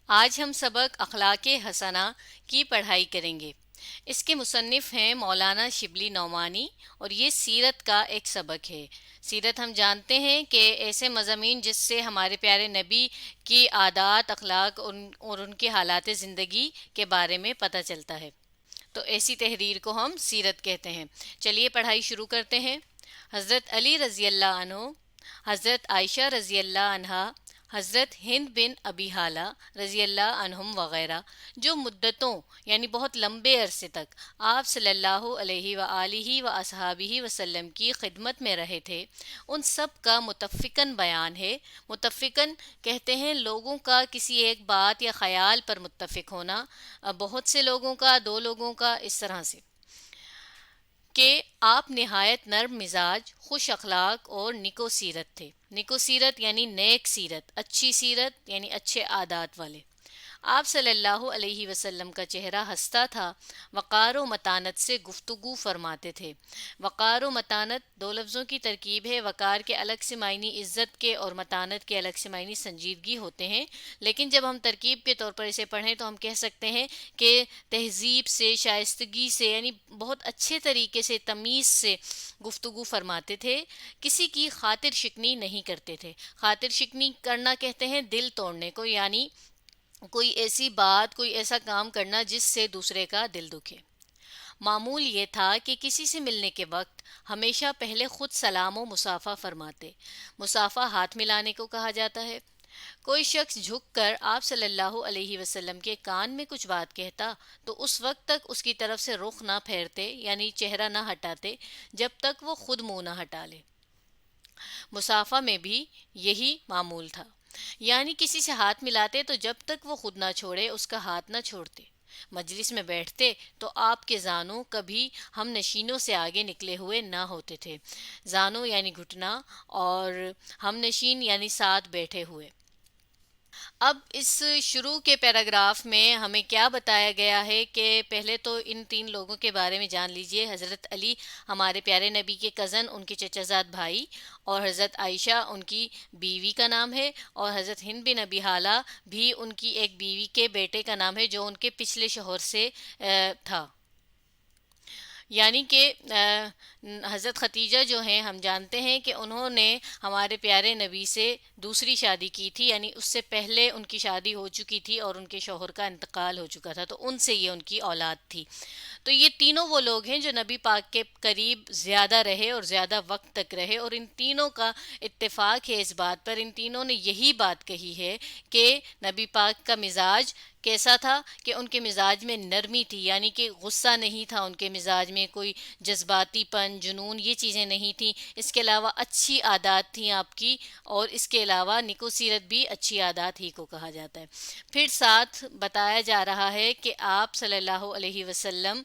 آج ہم سبق اخلاق حسنہ کی پڑھائی کریں گے۔ اس کے مصنف ہیں مولانا شبلی نعمانی اور یہ سیرت کا ایک سبق ہے۔ سیرت ہم جانتے ہیں کہ ایسے مضامین جس سے ہمارے پیارے نبی کی عادات اخلاق اور ان کی حالات زندگی کے بارے میں پتہ چلتا ہے، تو ایسی تحریر کو ہم سیرت کہتے ہیں۔ چلیے پڑھائی شروع کرتے ہیں۔ حضرت علی رضی اللہ عنہ، حضرت عائشہ رضی اللہ عنہا، حضرت ہند بن ابی حالہ رضی اللہ عنہم وغیرہ جو مدتوں یعنی بہت لمبے عرصے تک آپ صلی اللہ علیہ وآلہ واصحابہ وسلم کی خدمت میں رہے تھے، ان سب کا متفقاً بیان ہے۔ متفقاً کہتے ہیں لوگوں کا کسی ایک بات یا خیال پر متفق ہونا، بہت سے لوگوں کا، دو لوگوں کا، اس طرح سے، کہ آپ نہایت نرم مزاج، خوش اخلاق اور نیکو سیرت تھے۔ نیکو سیرت یعنی نیک سیرت، اچھی سیرت یعنی اچھے عادات والے۔ آپ صلی اللہ علیہ وسلم کا چہرہ ہنستا تھا، وقار و متانت سے گفتگو فرماتے تھے۔ وقار و متانت دو لفظوں کی ترکیب ہے۔ وقار کے الگ سے معنی عزت کے اور متانت کے الگ سے معنی سنجیدگی ہوتے ہیں، لیکن جب ہم ترکیب کے طور پر اسے پڑھیں تو ہم کہہ سکتے ہیں کہ تہذیب سے، شائستگی سے، یعنی بہت اچھے طریقے سے، تمیز سے گفتگو فرماتے تھے، کسی کی خاطر شکنی نہیں کرتے تھے۔ خاطر شکنی کرنا کہتے ہیں دل توڑنے کو، یعنی کوئی ایسی بات، کوئی ایسا کام کرنا جس سے دوسرے کا دل دکھے۔ معمول یہ تھا کہ کسی سے ملنے کے وقت ہمیشہ پہلے خود سلام و مصافحہ فرماتے۔ مصافحہ ہاتھ ملانے کو کہا جاتا ہے۔ کوئی شخص جھک کر آپ صلی اللہ علیہ وسلم کے کان میں کچھ بات کہتا تو اس وقت تک اس کی طرف سے رخ نہ پھیرتے، یعنی چہرہ نہ ہٹاتے جب تک وہ خود منہ نہ ہٹا لے۔ مصافحہ میں بھی یہی معمول تھا، یعنی کسی سے ہاتھ ملاتے تو جب تک وہ خود نہ چھوڑے اس کا ہاتھ نہ چھوڑتے۔ مجلس میں بیٹھتے تو آپ کے زانوں کبھی ہم نشینوں سے آگے نکلے ہوئے نہ ہوتے تھے۔ زانوں یعنی گھٹنا، اور ہم نشین یعنی ساتھ بیٹھے ہوئے۔ اب اس شروع کے پیراگراف میں ہمیں کیا بتایا گیا ہے کہ پہلے تو ان تین لوگوں کے بارے میں جان لیجئے۔ حضرت علی ہمارے پیارے نبی کے کزن، ان کے چچا زاد بھائی، اور حضرت عائشہ ان کی بیوی کا نام ہے، اور حضرت ہند بن ابی حالہ بھی ان کی ایک بیوی کے بیٹے کا نام ہے جو ان کے پچھلے شوہر سے تھا، یعنی کہ حضرت ختیجہ جو ہیں، ہم جانتے ہیں کہ انہوں نے ہمارے پیارے نبی سے دوسری شادی کی تھی، یعنی اس سے پہلے ان کی شادی ہو چکی تھی اور ان کے شوہر کا انتقال ہو چکا تھا، تو ان سے یہ ان کی اولاد تھی۔ تو یہ تینوں وہ لوگ ہیں جو نبی پاک کے قریب زیادہ رہے اور زیادہ وقت تک رہے، اور ان تینوں کا اتفاق ہے اس بات پر، ان تینوں نے یہی بات کہی ہے کہ نبی پاک کا مزاج کیسا تھا، کہ ان کے مزاج میں نرمی تھی، یعنی کہ غصہ نہیں تھا ان کے مزاج میں، کوئی جذباتی پن، جنون، یہ چیزیں نہیں تھیں۔ اس کے علاوہ اچھی عادات تھیں آپ کی، اور اس کے علاوہ نیکو سیرت بھی اچھی عادات ہی کو کہا جاتا ہے۔ پھر ساتھ بتایا جا رہا ہے کہ آپ صلی اللہ علیہ وسلم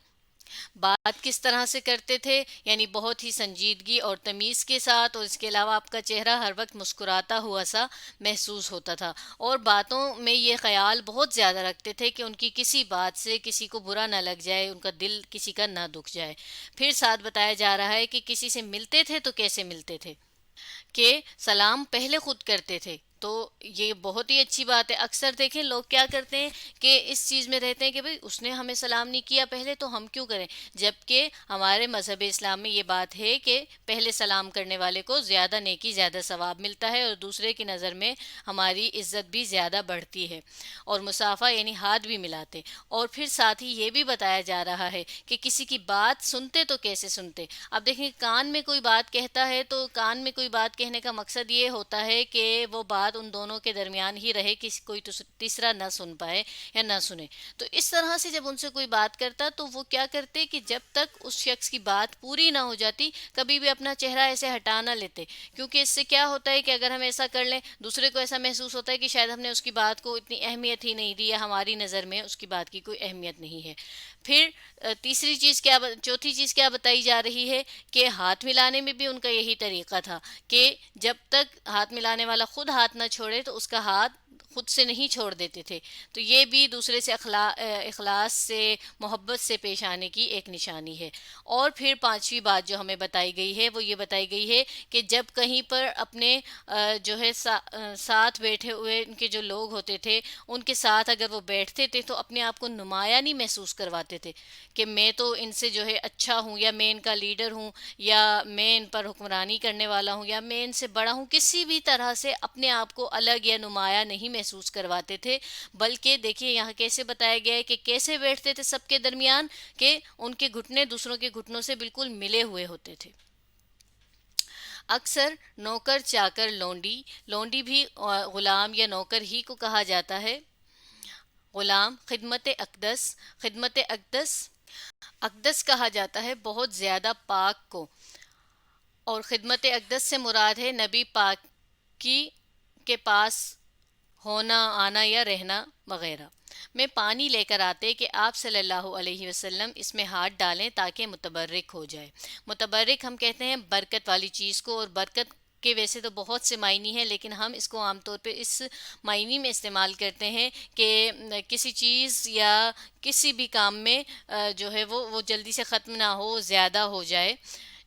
بات کس طرح سے کرتے تھے، یعنی بہت ہی سنجیدگی اور تمیز کے ساتھ، اور اس کے علاوہ آپ کا چہرہ ہر وقت مسکراتا ہوا سا محسوس ہوتا تھا، اور باتوں میں یہ خیال بہت زیادہ رکھتے تھے کہ ان کی کسی بات سے کسی کو برا نہ لگ جائے، ان کا دل کسی کا نہ دکھ جائے۔ پھر ساتھ بتایا جا رہا ہے کہ کسی سے ملتے تھے تو کیسے ملتے تھے، کہ سلام پہلے خود کرتے تھے۔ تو یہ بہت ہی اچھی بات ہے۔ اکثر دیکھیں لوگ کیا کرتے ہیں کہ اس چیز میں رہتے ہیں کہ بھئی اس نے ہمیں سلام نہیں کیا پہلے تو ہم کیوں کریں، جبکہ ہمارے مذہب اسلام میں یہ بات ہے کہ پہلے سلام کرنے والے کو زیادہ نیکی، زیادہ ثواب ملتا ہے، اور دوسرے کی نظر میں ہماری عزت بھی زیادہ بڑھتی ہے۔ اور مصافحہ یعنی ہاتھ بھی ملاتے، اور پھر ساتھ ہی یہ بھی بتایا جا رہا ہے کہ کسی کی بات سنتے تو کیسے سنتے۔ اب دیکھیں کان میں کوئی بات کہتا ہے تو کان میں کوئی بات کہنے کا مقصد یہ ہوتا ہے کہ وہ بات ان دونوں کے درمیان ہی رہے، کہ کوئی تیسرا نہ سن پائے یا نہ سنے۔ تو اس طرح سے جب ان سے کوئی بات کرتا تو وہ کیا کرتے کہ جب تک اس شخص کی بات پوری نہ ہو جاتی کبھی بھی اپنا چہرہ ایسے ہٹا نہ لیتے، کیونکہ اس سے کیا ہوتا ہے کہ اگر ہم ایسا کر لیں دوسرے کو ایسا محسوس ہوتا ہے کہ شاید ہم نے اس کی بات کو اتنی اہمیت ہی نہیں دی، یا ہماری نظر میں اس کی بات کی کوئی اہمیت نہیں ہے۔ پھر تیسری چیز کیا، چوتھی چیز کیا بتائی جا رہی ہے کہ ہاتھ ملانے میں بھی ان کا یہی طریقہ تھا کہ جب تک ہاتھ ملانے والا خود ہاتھ نہ چھوڑے تو اس کا ہاتھ خود سے نہیں چھوڑ دیتے تھے. تو یہ بھی دوسرے سے اخلاص سے محبت سے پیش آنے کی ایک نشانی ہے. اور پھر پانچویں بات جو ہمیں بتائی گئی ہے وہ یہ بتائی گئی ہے کہ جب کہیں پر اپنے جو ہے ساتھ بیٹھے ہوئے ان کے جو لوگ ہوتے تھے ان کے ساتھ اگر وہ بیٹھتے تھے تو اپنے آپ کو نمایاں نہیں محسوس کرواتے تھے کہ میں تو ان سے جو ہے اچھا ہوں، یا میں ان کا لیڈر ہوں، یا میں ان پر حکمرانی کرنے والا ہوں، یا میں ان سے بڑا ہوں. کسی بھی طرح سے اپنے آپ کو الگ یا نمایاں نہیں محسوس کرواتے تھے. بلکہ دیکھیے یہاں کیسے بتایا گیا ہے کہ کیسے بیٹھتے تھے سب کے درمیان، کہ ان کے گھٹنے دوسروں کے گھٹنوں سے بالکل ملے ہوئے ہوتے تھے. اکثر نوکر چاکر لونڈی، لونڈی بھی غلام یا نوکر ہی کو کہا جاتا ہے. غلام خدمت اقدس، خدمت اقدس، اقدس کہا جاتا ہے بہت زیادہ پاک کو. اور خدمت اقدس سے مراد ہے نبی پاک کی کے پاس ہونا، آنا یا رہنا وغیرہ. میں پانی لے کر آتے کہ آپ صلی اللہ علیہ وسلم اس میں ہاتھ ڈالیں تاکہ متبرک ہو جائے. متبرک ہم کہتے ہیں برکت والی چیز کو، اور برکت کے ویسے تو بہت سے معنی ہیں لیکن ہم اس کو عام طور پہ اس معنی میں استعمال کرتے ہیں کہ کسی چیز یا کسی بھی کام میں جو ہے وہ جلدی سے ختم نہ ہو، زیادہ ہو جائے.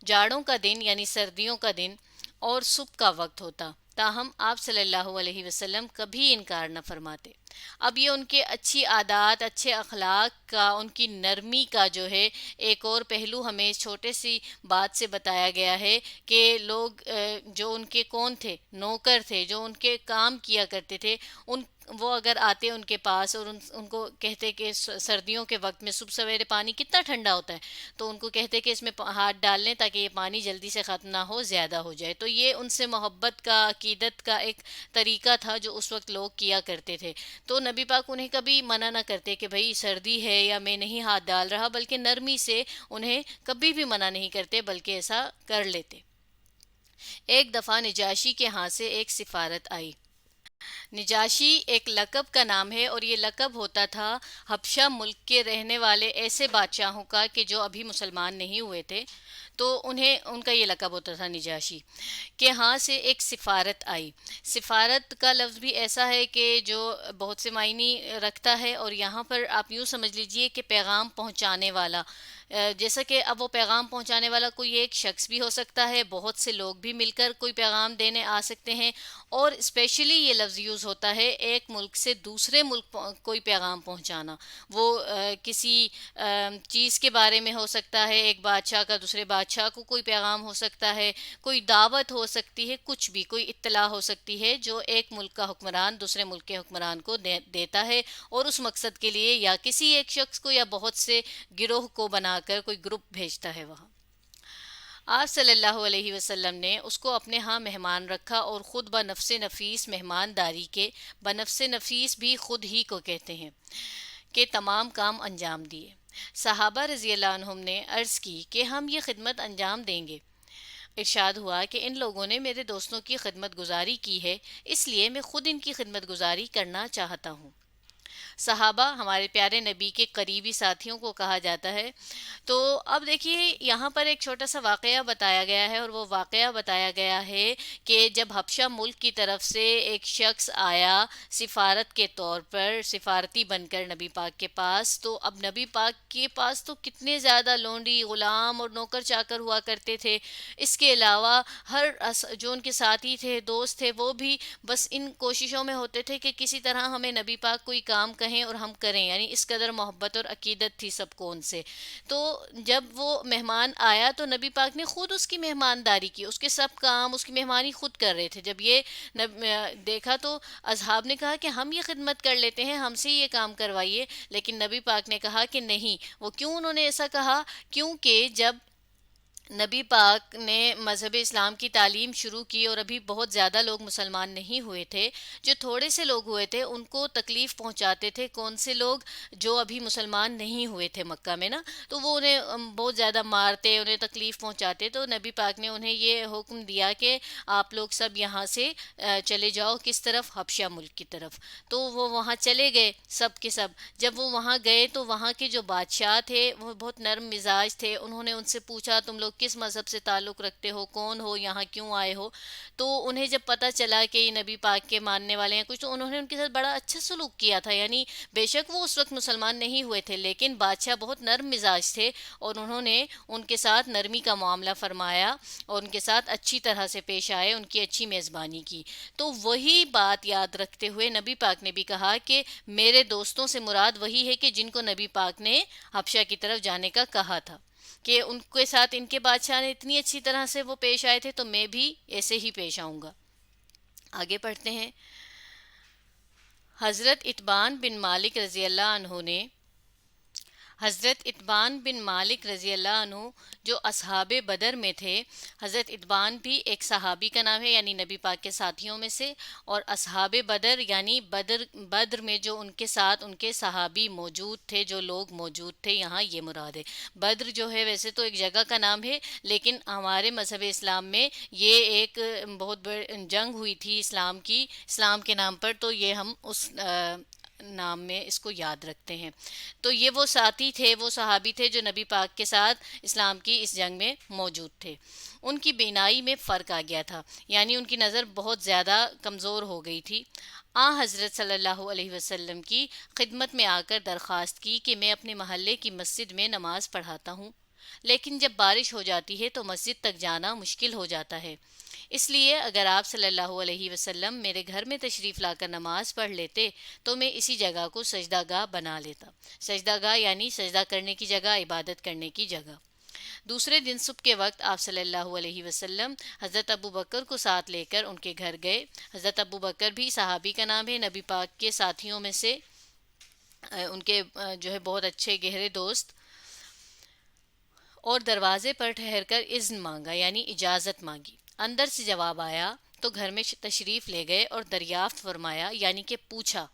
جاڑوں کا دن یعنی سردیوں کا دن اور صبح کا وقت ہوتا، تاہم آپ صلی اللہ علیہ وسلم کبھی انکار نہ فرماتے. اب یہ ان کے اچھی عادات، اچھے اخلاق کا، ان کی نرمی کا جو ہے ایک اور پہلو ہمیں چھوٹے سی بات سے بتایا گیا ہے کہ لوگ جو ان کے کون تھے، نوکر تھے جو ان کے کام کیا کرتے تھے، ان وہ اگر آتے ان کے پاس اور ان کو کہتے کہ سردیوں کے وقت میں صبح سویرے پانی کتنا ٹھنڈا ہوتا ہے، تو ان کو کہتے کہ اس میں ہاتھ ڈال لیں تاکہ یہ پانی جلدی سے ختم نہ ہو، زیادہ ہو جائے. تو یہ ان سے محبت کا، عقیدت کا ایک طریقہ تھا جو اس وقت لوگ کیا کرتے تھے. تو نبی پاک انہیں کبھی منع نہ کرتے کہ بھئی سردی ہے یا میں نہیں ہاتھ ڈال رہا، بلکہ نرمی سے انہیں کبھی بھی منع نہیں کرتے بلکہ ایسا کر لیتے. ایک دفعہ نجاشی کے ہاں سے ایک سفارت آئی. نجاشی ایک لقب کا نام ہے، اور یہ لقب ہوتا تھا حبشہ ملک کے رہنے والے ایسے بادشاہوں کا کہ جو ابھی مسلمان نہیں ہوئے تھے، تو انہیں ان کا یہ لقب ہوتا تھا نجاشی. کہ ہاں سے ایک سفارت آئی. سفارت کا لفظ بھی ایسا ہے کہ جو بہت سے معنی رکھتا ہے، اور یہاں پر آپ یوں سمجھ لیجئے کہ پیغام پہنچانے والا. جیسا کہ اب وہ پیغام پہنچانے والا کوئی ایک شخص بھی ہو سکتا ہے، بہت سے لوگ بھی مل کر کوئی پیغام دینے آ سکتے ہیں. اور اسپیشلی یہ لفظ یوز ہوتا ہے ایک ملک سے دوسرے ملک کوئی پیغام پہنچانا. وہ کسی چیز کے بارے میں ہو سکتا ہے، ایک بادشاہ کا دوسرے بادشاہ کو کوئی پیغام ہو سکتا ہے، کوئی دعوت ہو سکتی ہے، کچھ بھی کوئی اطلاع ہو سکتی ہے جو ایک ملک کا حکمران دوسرے ملک کے حکمران کو دیتا ہے، اور اس مقصد کے لیے یا کسی ایک شخص کو یا بہت سے گروہ کو بنا کر کوئی گروپ بھیجتا ہے وہاں. آپ صلی اللہ علیہ وسلم نے اس کو اپنے ہاں مہمان رکھا، اور خود بنفس نفیس مہمانداری کے، بنفس نفیس بھی خود ہی کو کہتے ہیں، کہ تمام کام انجام دیے. صحابہ رضی اللہ عنہم نے عرض کی کہ ہم یہ خدمت انجام دیں گے. ارشاد ہوا کہ ان لوگوں نے میرے دوستوں کی خدمت گزاری کی ہے، اس لیے میں خود ان کی خدمت گزاری کرنا چاہتا ہوں. صحابہ ہمارے پیارے نبی کے قریبی ساتھیوں کو کہا جاتا ہے. تو اب دیکھیے یہاں پر ایک چھوٹا سا واقعہ بتایا گیا ہے، اور وہ واقعہ بتایا گیا ہے کہ جب حبشہ ملک کی طرف سے ایک شخص آیا سفارت کے طور پر، سفارتی بن کر نبی پاک کے پاس، تو اب نبی پاک کے پاس تو کتنے زیادہ لونڈی، غلام اور نوکر چاکر ہوا کرتے تھے. اس کے علاوہ ہر جو ان کے ساتھی تھے، دوست تھے، وہ بھی بس ان کوششوں میں ہوتے تھے کہ کسی طرح ہمیں نبی پاک کوئی کام کہیں اور ہم کریں، یعنی اس قدر محبت اور عقیدت تھی سب کو ان سے. تو جب وہ مہمان آیا تو نبی پاک نے خود اس کی مہمانداری کی، اس کے سب کام، اس کی مہمانی خود کر رہے تھے. جب یہ دیکھا تو اصحاب نے کہا کہ ہم یہ خدمت کر لیتے ہیں، ہم سے یہ کام کروائیے. لیکن نبی پاک نے کہا کہ نہیں. وہ کیوں انہوں نے ایسا کہا؟ کیونکہ جب نبی پاک نے مذہب اسلام کی تعلیم شروع کی اور ابھی بہت زیادہ لوگ مسلمان نہیں ہوئے تھے، جو تھوڑے سے لوگ ہوئے تھے ان کو تکلیف پہنچاتے تھے. کون سے لوگ؟ جو ابھی مسلمان نہیں ہوئے تھے مکہ میں نا، تو وہ انہیں بہت زیادہ مارتے، انہیں تکلیف پہنچاتے. تو نبی پاک نے انہیں یہ حکم دیا کہ آپ لوگ سب یہاں سے چلے جاؤ. کس طرف؟ حبشہ ملک کی طرف. تو وہ وہاں چلے گئے سب کے سب. جب وہ وہاں گئے تو وہاں کے جو بادشاہ تھے وہ بہت نرم مزاج تھے. انہوں نے ان سے پوچھا تم لوگ کس مذہب سے تعلق رکھتے ہو، کون ہو، یہاں کیوں آئے ہو. تو انہیں جب پتہ چلا کہ یہ نبی پاک کے ماننے والے ہیں کچھ، تو انہوں نے ان کے ساتھ بڑا اچھا سلوک کیا تھا. یعنی بے شک وہ اس وقت مسلمان نہیں ہوئے تھے، لیکن بادشاہ بہت نرم مزاج تھے اور انہوں نے ان کے ساتھ نرمی کا معاملہ فرمایا اور ان کے ساتھ اچھی طرح سے پیش آئے، ان کی اچھی میزبانی کی. تو وہی بات یاد رکھتے ہوئے نبی پاک نے بھی کہا کہ میرے دوستوں سے مراد وہی ہے کہ جن کو نبی پاک نے حبشہ کی طرف جانے کا کہا تھا، کہ ان کے ساتھ ان کے بادشاہ نے اتنی اچھی طرح سے وہ پیش آئے تھے، تو میں بھی ایسے ہی پیش آؤں گا. آگے پڑھتے ہیں. حضرت اتبان بن مالک رضی اللہ عنہ نے حضرت اتبان بن مالک رضی اللہ عنہ جو اصحاب بدر میں تھے، حضرت اتبان بھی ایک صحابی کا نام ہے، یعنی نبی پاک کے ساتھیوں میں سے، اور اصحاب بدر یعنی بدر میں جو ان کے ساتھ ان کے صحابی موجود تھے، جو لوگ موجود تھے، یہاں یہ مراد ہے. بدر جو ہے ویسے تو ایک جگہ کا نام ہے، لیکن ہمارے مذہب اسلام میں یہ ایک بہت بڑی جنگ ہوئی تھی اسلام کی، اسلام کے نام پر، تو یہ ہم اس نام میں اس کو یاد رکھتے ہیں. تو یہ وہ ساتھی تھے، وہ صحابی تھے جو نبی پاک کے ساتھ اسلام کی اس جنگ میں موجود تھے. ان کی بینائی میں فرق آ گیا تھا، یعنی ان کی نظر بہت زیادہ کمزور ہو گئی تھی. حضرت صلی اللہ علیہ وسلم کی خدمت میں آ کر درخواست کی کہ میں اپنے محلے کی مسجد میں نماز پڑھاتا ہوں، لیکن جب بارش ہو جاتی ہے تو مسجد تک جانا مشکل ہو جاتا ہے. اس لیے اگر آپ صلی اللہ علیہ وسلم میرے گھر میں تشریف لا کر نماز پڑھ لیتے تو میں اسی جگہ کو سجدہ گاہ بنا لیتا. سجدہ گاہ یعنی سجدہ کرنے کی جگہ، عبادت کرنے کی جگہ. دوسرے دن صبح کے وقت آپ صلی اللہ علیہ وسلم حضرت ابو بکر کو ساتھ لے کر ان کے گھر گئے. حضرت ابو بکر بھی صحابی کا نام ہے، نبی پاک کے ساتھیوں میں سے ان کے جو ہے بہت اچھے گہرے دوست. اور دروازے پر ٹھہر کر اذن مانگا، یعنی اجازت مانگی. اندر سے جواب آیا تو گھر میں تشریف لے گئے اور دریافت فرمایا، یعنی کہ پوچھا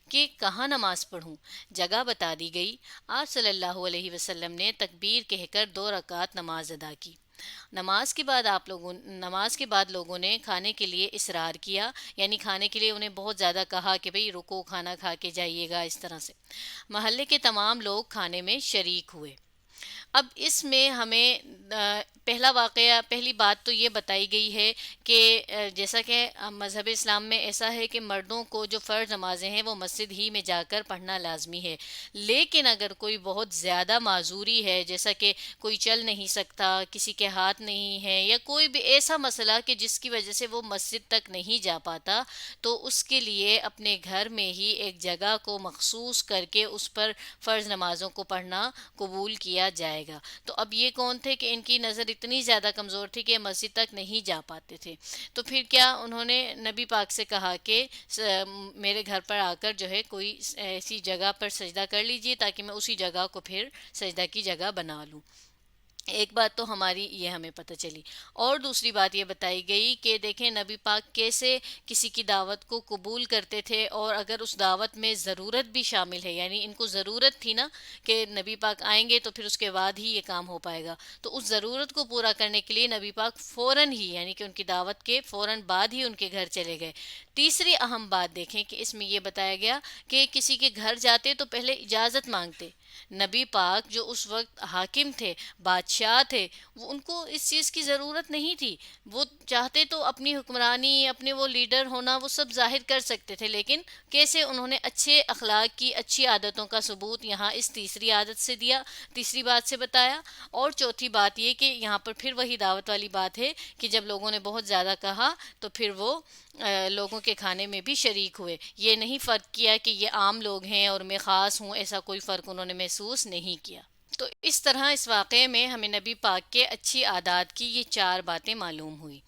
کہ کہاں نماز پڑھوں. جگہ بتا دی گئی. آپ صلی اللہ علیہ وسلم نے تکبیر کہہ کر 2 رکعت نماز ادا کی. نماز کے بعد لوگوں نے کھانے کے لیے اصرار کیا، یعنی کھانے کے لیے انہیں بہت زیادہ کہا کہ بھئی رکو، کھانا کھا کے جائیے گا. اس طرح سے محلے کے تمام لوگ کھانے میں شریک ہوئے. اب اس میں ہمیں پہلا واقعہ، پہلی بات تو یہ بتائی گئی ہے کہ جیسا کہ مذہب اسلام میں ایسا ہے کہ مردوں کو جو فرض نمازیں ہیں وہ مسجد ہی میں جا کر پڑھنا لازمی ہے. لیکن اگر کوئی بہت زیادہ معذوری ہے، جیسا کہ کوئی چل نہیں سکتا، کسی کے ہاتھ نہیں ہے، یا کوئی بھی ایسا مسئلہ کہ جس کی وجہ سے وہ مسجد تک نہیں جا پاتا، تو اس کے لیے اپنے گھر میں ہی ایک جگہ کو مخصوص کر کے اس پر فرض نمازوں کو پڑھنا قبول کیا جائے گا. تو اب یہ کون تھے کہ ان کی نظر اتنی زیادہ کمزور تھی کہ مسجد تک نہیں جا پاتے تھے، تو پھر کیا انہوں نے نبی پاک سے کہا کہ میرے گھر پر آ کر جو ہے کوئی ایسی جگہ پر سجدہ کر لیجئے تاکہ میں اسی جگہ کو پھر سجدہ کی جگہ بنا لوں. ایک بات تو ہماری یہ ہمیں پتہ چلی. اور دوسری بات یہ بتائی گئی کہ دیکھیں نبی پاک کیسے کسی کی دعوت کو قبول کرتے تھے، اور اگر اس دعوت میں ضرورت بھی شامل ہے، یعنی ان کو ضرورت تھی نا کہ نبی پاک آئیں گے تو پھر اس کے بعد ہی یہ کام ہو پائے گا، تو اس ضرورت کو پورا کرنے کے لیے نبی پاک فوراً ہی، یعنی کہ ان کی دعوت کے فوراً بعد ہی ان کے گھر چلے گئے. تیسری اہم بات دیکھیں کہ اس میں یہ بتایا گیا کہ کسی کے گھر جاتے تو پہلے اجازت مانگتے. نبی پاک جو اس وقت حاکم تھے، بادشاہ تھے، ان کو اس چیز کی ضرورت نہیں تھی. وہ چاہتے تو اپنی حکمرانی، اپنے وہ لیڈر ہونا، وہ سب ظاہر کر سکتے تھے، لیکن کیسے انہوں نے اچھے اخلاق کی، اچھی عادتوں کا ثبوت یہاں اس تیسری عادت سے دیا، تیسری بات سے بتایا. اور چوتھی بات یہ کہ یہاں پر پھر وہی دعوت والی بات ہے کہ جب لوگوں نے بہت زیادہ کہا تو پھر وہ لوگوں کے کھانے میں بھی شریک ہوئے. یہ نہیں فرق کیا کہ یہ عام لوگ ہیں اور میں خاص ہوں، ایسا کوئی فرق انہوں نے محسوس نہیں کیا. تو اس طرح اس واقعے میں ہمیں نبی پاک کے اچھی عادات کی یہ 4 باتیں معلوم ہوئی.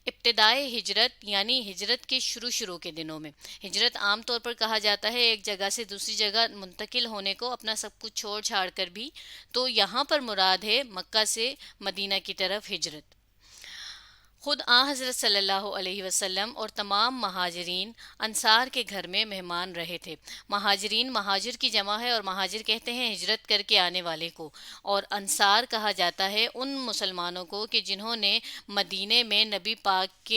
ابتدائے ہجرت، یعنی ہجرت کے شروع کے دنوں میں. ہجرت عام طور پر کہا جاتا ہے ایک جگہ سے دوسری جگہ منتقل ہونے کو، اپنا سب کچھ چھوڑ چھاڑ کر بھی. تو یہاں پر مراد ہے مکہ سے مدینہ کی طرف ہجرت. خود حضرت صلی اللہ علیہ وسلم اور تمام مہاجرین انصار کے گھر میں مہمان رہے تھے. مہاجرین مہاجر کی جمع ہے، اور مہاجر کہتے ہیں ہجرت کر کے آنے والے کو، اور انصار کہا جاتا ہے ان مسلمانوں کو کہ جنہوں نے مدینے میں نبی پاک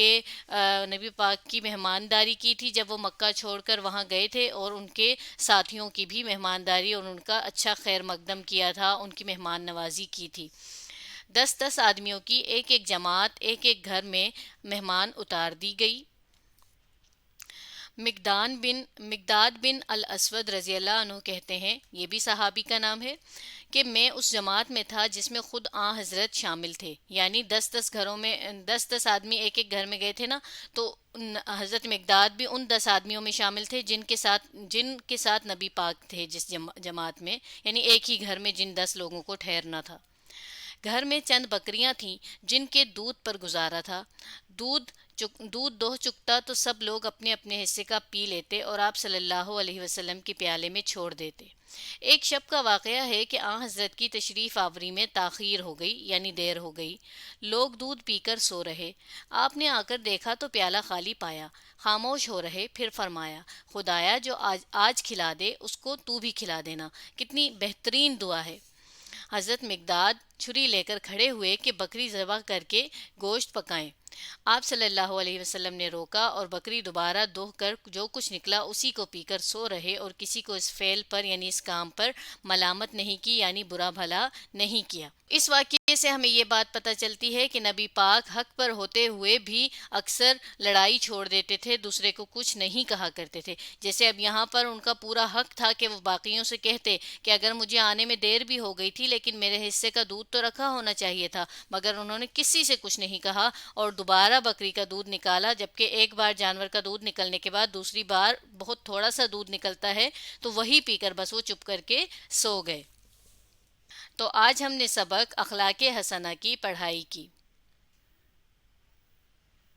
کی مہمانداری کی تھی جب وہ مکہ چھوڑ کر وہاں گئے تھے، اور ان کے ساتھیوں کی بھی مہمانداری اور ان کا اچھا خیر مقدم کیا تھا، ان کی مہمان نوازی کی تھی. 10 آدمیوں کی ایک ایک جماعت ایک ایک گھر میں مہمان اتار دی گئی۔ مقداد بن الاسود رضی اللہ عنہ کہتے ہیں، یہ بھی صحابی کا نام ہے، کہ میں اس جماعت میں تھا جس میں خود حضرت شامل تھے، یعنی 10 میں 10 آدمی ایک ایک گھر میں گئے تھے نا، تو حضرت مقداد بھی ان 10 آدمیوں میں شامل تھے جن کے ساتھ نبی پاک تھے جس جماعت میں، یعنی ایک ہی گھر میں جن 10 لوگوں کو ٹھہرنا تھا۔ گھر میں چند بکریاں تھیں جن کے دودھ پر گزارا تھا۔ دودھ دوہ چکتا تو سب لوگ اپنے اپنے حصے کا پی لیتے اور آپ صلی اللہ علیہ وسلم کے پیالے میں چھوڑ دیتے۔ ایک شب کا واقعہ ہے کہ حضرت کی تشریف آوری میں تاخیر ہو گئی، یعنی دیر ہو گئی۔ لوگ دودھ پی کر سو رہے۔ آپ نے آ کر دیکھا تو پیالہ خالی پایا۔ خاموش ہو رہے، پھر فرمایا، خدایا جو آج کھلا دے اس کو تو بھی کھلا دینا۔ کتنی بہترین دعا ہے۔ حضرت مقداد چھری لے کر کھڑے ہوئے کہ بکری ذبح کر کے گوشت پکائیں۔ آپ صلی اللہ علیہ وسلم نے روکا اور بکری دوبارہ دوہ کر جو کچھ نکلا اسی کو پی کر سو رہے، اور کسی کو اس فعل پر یعنی اس کام پر ملامت نہیں کی، یعنی برا بھلا نہیں کیا۔ اس واقعے سے ہمیں یہ بات پتہ چلتی ہے کہ نبی پاک حق پر ہوتے ہوئے بھی اکثر لڑائی چھوڑ دیتے تھے، دوسرے کو کچھ نہیں کہا کرتے تھے۔ جیسے اب یہاں پر ان کا پورا حق تھا کہ وہ باقیوں سے کہتے کہ اگر مجھے آنے میں دیر بھی ہو گئی تھی لیکن میرے حصے کا دودھ تو رکھا ہونا چاہیے تھا، مگر انہوں نے کسی سے کچھ نہیں کہا اور دوبارہ بکری کا دودھ نکالا، جبکہ ایک بار جانور کا دودھ نکلنے کے بعد دوسری بار بہت تھوڑا سا دودھ نکلتا ہے تو وہی پی کر بس وہ چپ کر کے سو گئے۔ تو آج ہم نے سبق اخلاق حسنہ کی پڑھائی کی۔